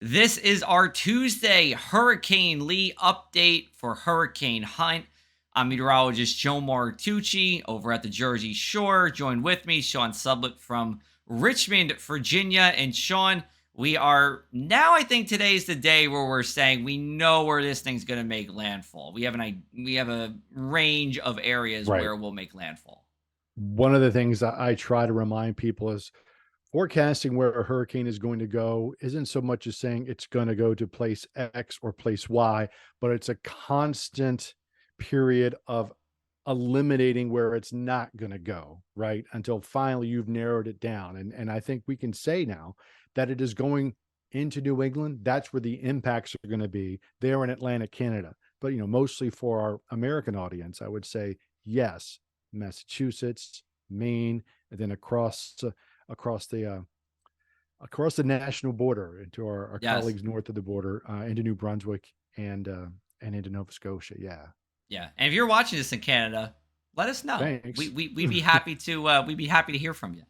This is our Tuesday Hurricane Lee update for Hurricane Hunt. I'm meteorologist Joe Martucci over at the Jersey Shore. Joined with me, Sean Sublette from Richmond, Virginia. And Sean, we are now, I think today is the day where we're saying we know where this thing's going to make landfall. We have a range of areas Right. where we'll make landfall. One of the things I try to remind people is forecasting where a hurricane is going to go isn't so much as saying it's going to go to place X or place Y, but it's a constant period of eliminating where it's not going to go, right? Until finally you've narrowed it down. And I think we can say now that it is going into New England. That's where the impacts are going to be there in Atlantic Canada. But mostly for our American audience, I would say yes, Massachusetts, Maine, and then across the across the national border into our Yes. colleagues north of the border, into New Brunswick and into Nova Scotia. Yeah, Yeah. And if you're watching this in Canada, let us know. thanks. We'd be happy to we'd be happy to hear from you.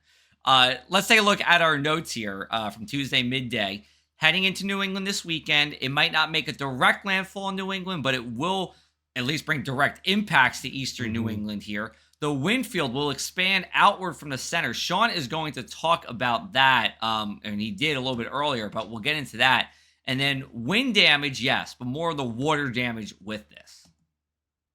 Let's take a look at our notes here from Tuesday midday. Heading into New England this weekend, it might not make a direct landfall in New England, but it will at least bring direct impacts to eastern New Mhm. England here. The wind field will expand outward from the center. Sean is going to talk about that, and he did a little bit earlier, but we'll get into that. And then wind damage, yes, but more of the water damage with this.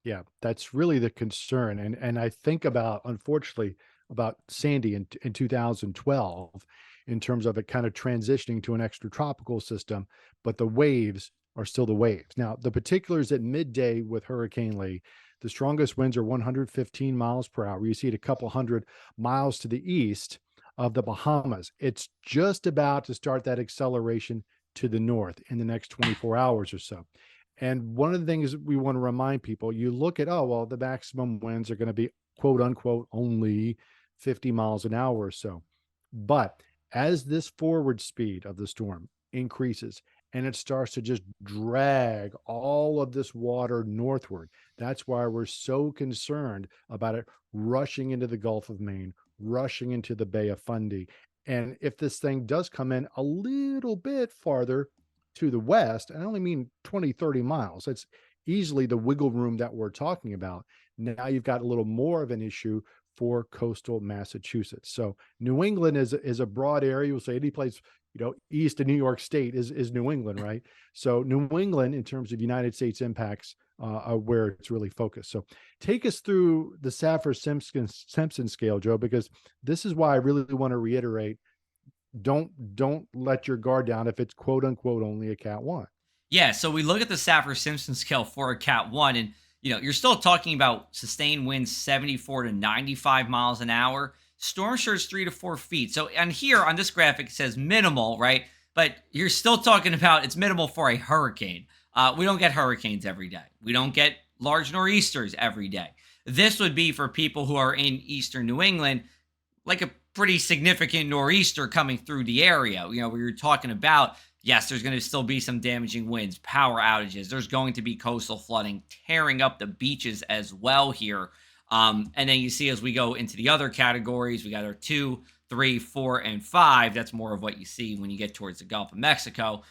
Yeah, that's really the concern. And I think about, unfortunately, about Sandy in 2012 in terms of it kind of transitioning to an extratropical system, but the waves are still the waves. Now, the particulars at midday with Hurricane Lee, the strongest winds are 115 miles per hour. You see it a couple hundred miles to the east of the Bahamas. It's just about to start that acceleration to the north in the next 24 hours or so. And one of the things we want to remind people, you look at, oh, well, the maximum winds are going to be quote unquote only 50 miles an hour or so. But as this forward speed of the storm increases and it starts to just drag all of this water northward, that's why we're so concerned about it rushing into the Gulf of Maine, rushing into the Bay of Fundy. And if this thing does come in a little bit farther to the west, and I only mean 20, 30 miles. That's easily the wiggle room that we're talking about. Now you've got a little more of an issue for coastal Massachusetts. So New England is a broad area. We'll say any place, east of New York State is New England, right? So New England, in terms of United States impacts, are where it's really focused. So take us through the Saffir Simpson scale, Joe, because this is why I really want to reiterate don't let your guard down if it's quote unquote only a cat one. Yeah, so we look at the Saffir Simpson scale for a Cat 1, and you're still talking about sustained winds 74 to 95 miles an hour. Storm surge 3 to 4 feet. So, and here on this graphic, it says minimal, right? But you're still talking about it's minimal for a hurricane. We don't get hurricanes every day, we don't get large nor'easters every day. This would be for people who are in eastern New England, like a pretty significant nor'easter coming through the area. Where you're talking about, yes, there's going to still be some damaging winds, power outages. There's going to be coastal flooding, tearing up the beaches as well here. And then you see as we go into the other categories, we got our 2, 3, 4, and 5. That's more of what you see when you get towards the Gulf of Mexico.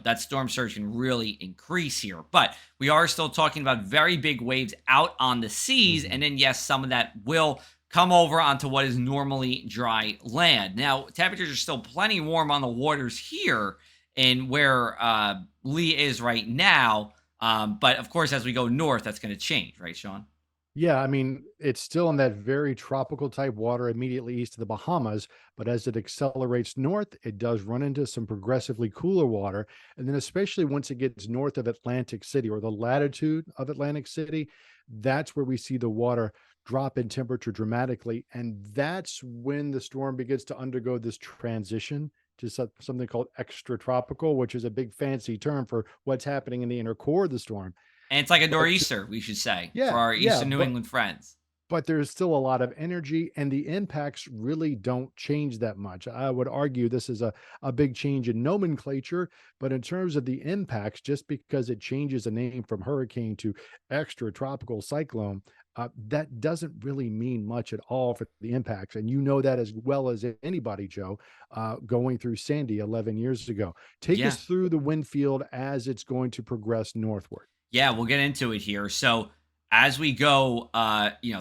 That storm surge can really increase here. But we are still talking about very big waves out on the seas. Mhm. And then, yes, some of that will come over onto what is normally dry land. Now, temperatures are still plenty warm on the waters here and where Lee is right now. But of course, as we go north, that's going to change, right, Sean? Yeah, I mean, it's still in that very tropical type water immediately east of the Bahamas, but as it accelerates north, it does run into some progressively cooler water. And then, especially once it gets north of Atlantic City or the latitude of Atlantic City, that's where we see the water drop in temperature dramatically. And that's when the storm begins to undergo this transition to something called extratropical, which is a big fancy term for what's happening in the inner core of the storm. And it's like a But nor'easter, we should say, for yeah, our yeah, eastern New England friends. but there's still a lot of energy and the impacts really don't change that much. I would argue this is a big change in nomenclature, but in terms of the impacts, just because it changes a name from hurricane to extra tropical cyclone, that doesn't really mean much at all for the impacts. And you know that as well as anybody, Joe, going through Sandy 11 years ago. Take us Yeah. through the wind field as it's going to progress northward. Yeah, we'll get into it here. So as we go,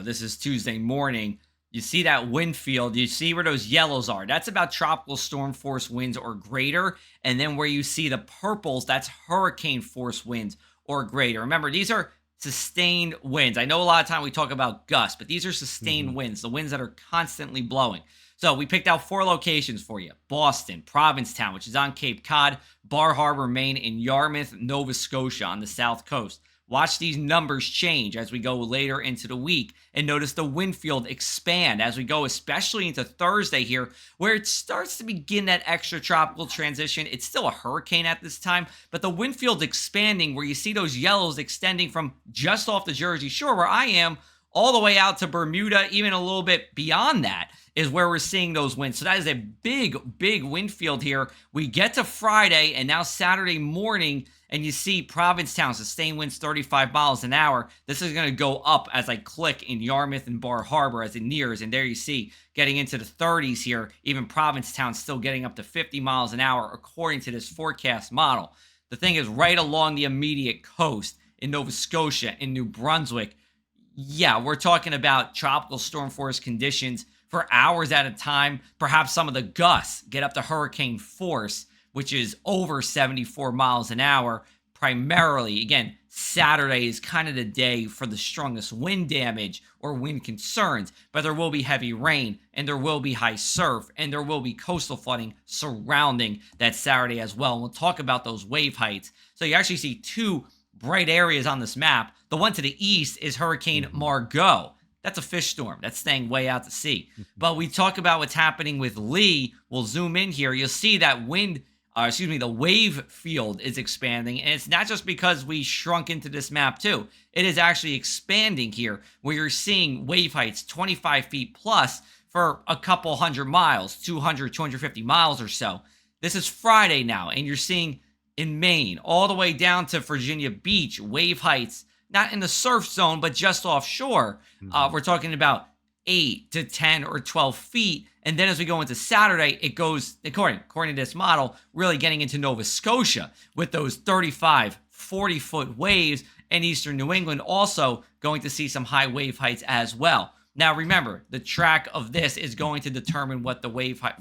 this is Tuesday morning. You see that wind field. You see where those yellows are. That's about tropical storm force winds or greater. And then where you see the purples, that's hurricane force winds or greater. Remember, these are sustained winds. I know a lot of time we talk about gusts, but these are sustained Mhm. winds, the winds that are constantly blowing. So we picked out 4 locations for you: Boston, Provincetown, which is on Cape Cod, Bar Harbor, Maine, and Yarmouth, Nova Scotia on the south coast. Watch these numbers change as we go later into the week, and notice the wind field expand as we go, especially into Thursday here, where it starts to begin that extra tropical transition. It's still a hurricane at this time, but the wind field expanding, where you see those yellows extending from just off the Jersey Shore, where I am, all the way out to Bermuda, even a little bit beyond that, is where we're seeing those winds. So that is a big, big wind field here. We get to Friday and now Saturday morning, and you see Provincetown, sustained winds 35 miles an hour. This is going to go up as I click in Yarmouth and Bar Harbor as it nears. And there you see getting into the 30s here. Even Provincetown still getting up to 50 miles an hour, according to this forecast model. The thing is, right along the immediate coast in Nova Scotia, in New Brunswick, yeah, we're talking about tropical storm force conditions for hours at a time. Perhaps some of the gusts get up to hurricane force, which is over 74 miles an hour. Primarily, again, Saturday is kind of the day for the strongest wind damage or wind concerns, but there will be heavy rain and there will be high surf and there will be coastal flooding surrounding that Saturday as well. And we'll talk about those wave heights. So you actually see two bright areas on this map. The one to the east is Hurricane Mhm. Margot. That's a fish storm. That's staying way out to sea. Mhm. But we talk about what's happening with Lee. We'll zoom in here. You'll see that the wave field is expanding. And it's not just because we shrunk into this map too. It is actually expanding here, where you're seeing wave heights 25 feet plus for a couple hundred miles, 200, 250 miles or so. This is Friday now, and you're seeing in Maine, all the way down to Virginia Beach, wave heights, not in the surf zone, but just offshore. Mhm. We're talking about 8 to 10 or 12 feet. And then as we go into Saturday, it goes, according to this model, really getting into Nova Scotia with those 35, 40-foot waves, and Eastern New England also going to see some high wave heights as well. Now, remember, the track of this is going to determine what the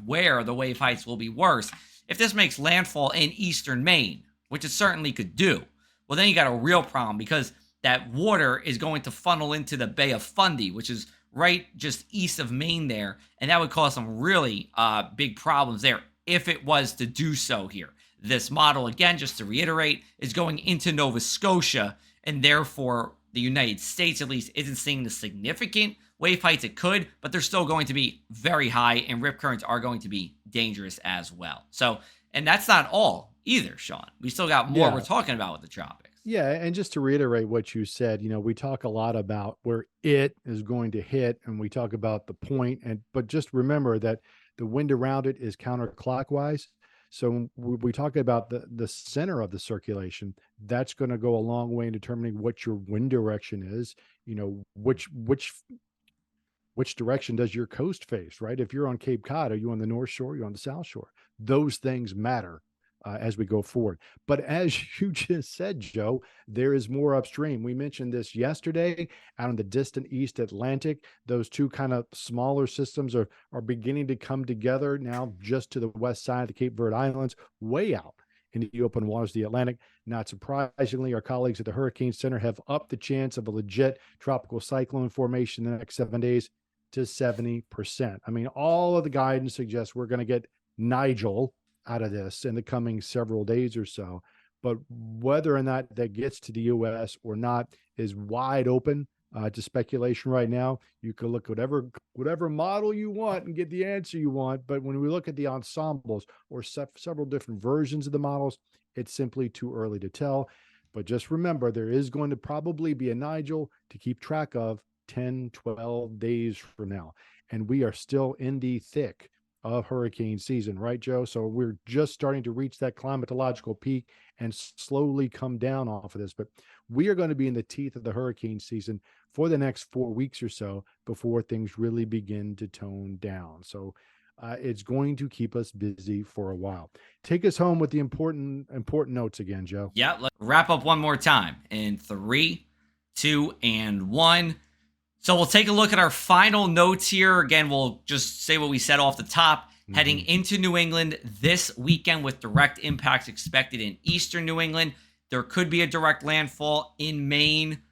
where the wave heights will be worse. If this makes landfall in eastern Maine, which it certainly could do, well, then you got a real problem, because that water is going to funnel into the Bay of Fundy, which is right just east of Maine there. And that would cause some really big problems there if it was to do so here. This model, again, just to reiterate, is going into Nova Scotia, and therefore the United States at least isn't seeing the significant wave heights it could, but they're still going to be very high, and rip currents are going to be dangerous as well. So, and that's not all either, Sean. We still got more we're Yeah. talking about with the tropics. Yeah, and just to reiterate what you said, we talk a lot about where it is going to hit, and we talk about the point, and but just remember that the wind around it is counterclockwise. So when we talk about the center of the circulation, that's going to go a long way in determining what your wind direction is. Which direction does your coast face, right? If you're on Cape Cod, are you on the North Shore? You're on the South Shore. Those things matter as we go forward. But as you just said, Joe, there is more upstream. We mentioned this yesterday out in the distant East Atlantic. Those two kind of smaller systems are beginning to come together now just to the west side of the Cape Verde Islands, way out into the open waters of the Atlantic. Not surprisingly, our colleagues at the Hurricane Center have upped the chance of a legit tropical cyclone formation in the next 7 days to 70%. I mean, all of the guidance suggests we're going to get Nigel out of this in the coming several days or so. But whether or not that gets to the US or not is wide open to speculation right now. You can look whatever model you want and get the answer you want. But when we look at the ensembles or several different versions of the models, it's simply too early to tell. But just remember, there is going to probably be a Nigel to keep track of 10, 12 days from now. And we are still in the thick of hurricane season, right, Joe? So we're just starting to reach that climatological peak and slowly come down off of this. But we are going to be in the teeth of the hurricane season for the next 4 weeks or so before things really begin to tone down. So it's going to keep us busy for a while. Take us home with the important notes again, Joe. Yeah, let's wrap up one more time in three, two, and one. So we'll take a look at our final notes here. Again, we'll just say what we said off the top. Heading into New England this weekend with direct impacts expected in eastern New England. There could be a direct landfall in Maine,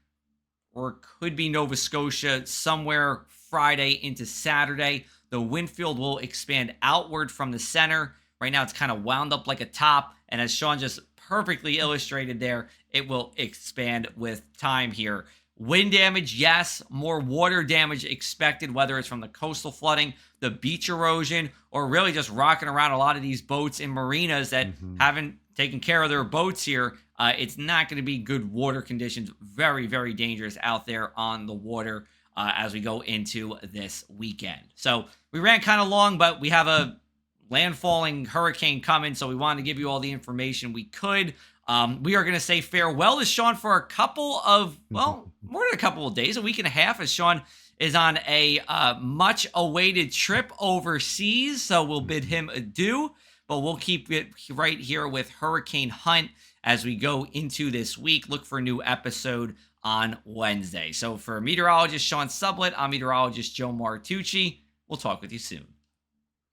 or it could be Nova Scotia somewhere Friday into Saturday. The wind field will expand outward from the center. Right now, it's kind of wound up like a top. And as Sean just perfectly illustrated there, it will expand with time here. Wind damage, yes. More water damage expected, whether it's from the coastal flooding, the beach erosion, or really just rocking around a lot of these boats in marinas that haven't taken care of their boats here. It's not going to be good water conditions. Very, very dangerous out there on the water as we go into this weekend. So we ran kind of long, but we have a landfalling hurricane coming, so we wanted to give you all the information we could. We are going to say farewell to Sean for a couple of, well, more than a couple of days, a week and a half, as Sean is on a much-awaited trip overseas. So we'll bid him adieu, but we'll keep it right here with Hurricane Hunt as we go into this week. Look for a new episode on Wednesday. So for meteorologist Sean Sublette, I'm meteorologist Joe Martucci. We'll talk with you soon.